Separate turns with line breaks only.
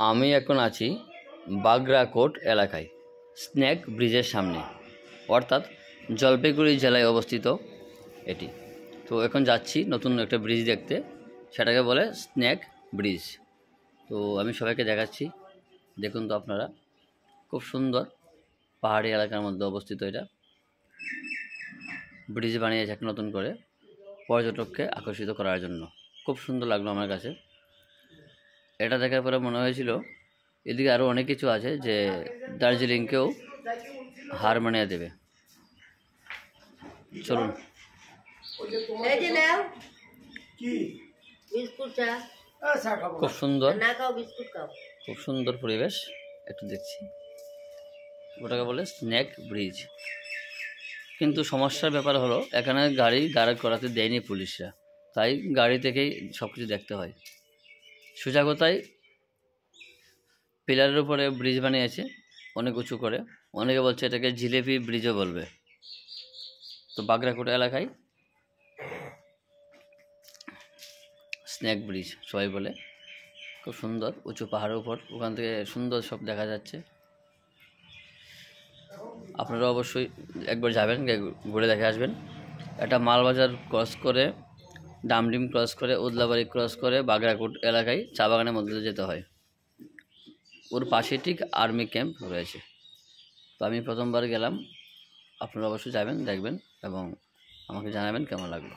আমি এখন আছি বাগরাকোট এলাকায়, স্নেক ব্রিজের সামনে, অর্থাৎ জলপাইগুড়ি জেলায় অবস্থিত এটি। তো এখন যাচ্ছি নতুন একটা ব্রিজ দেখতে, সেটাকে বলে স্নেক ব্রিজ। তো আমি সবাইকে দেখাচ্ছি, দেখুন তো আপনারা, খুব সুন্দর পাহাড়ি এলাকার মধ্যে অবস্থিত এটা। ব্রিজ বানিয়েছে একটা নতুন করে পর্যটককে আকর্ষিত করার জন্য। খুব সুন্দর লাগলো আমার কাছে। এটা দেখার পরে মনে হয়েছিল এদিকে আরও অনেক কিছু আছে, যে দার্জিলিংকেও হার মানিয়ে দেবে। চলুন। খুব সুন্দর, খুব সুন্দর পরিবেশ। একটু দেখছি, ওটাকে বলে স্নেক ব্রিজ। কিন্তু সমস্যার ব্যাপার হলো এখানে গাড়ি দাঁড় করাতে দেয়নি পুলিশরা, তাই গাড়ি থেকেই সব কিছু দেখতে হয়। সোজা কথায় পিলারের উপরে ব্রিজ বানিয়েছে অনেক উঁচু করে, অনেকে বলছে এটাকে জিলেপি ব্রিজও বলবে। তো বাগরাকোট এলাকায় স্নেক ব্রিজ সবাই বলে। খুব সুন্দর উঁচু পাহাড়ের উপর, ওখান থেকে সুন্দর সব দেখা যাচ্ছে। আপনারা অবশ্যই একবার যাবেন, ঘুরে দেখে আসবেন। এটা মালবাজার ক্রস করে, ডামডিম ক্রস করে, উদলাবাড়ি ক্রস করে বাগরাকোট এলাকায় চা বাগানের মধ্যে যেতে হয়। ওর পাশে ঠিক আর্মি ক্যাম্প রয়েছে। তো আমি প্রথমবার গেলাম, আপনারা অবশ্যই যাবেন, দেখবেন এবং আমাকে জানাবেন কেমন লাগলো।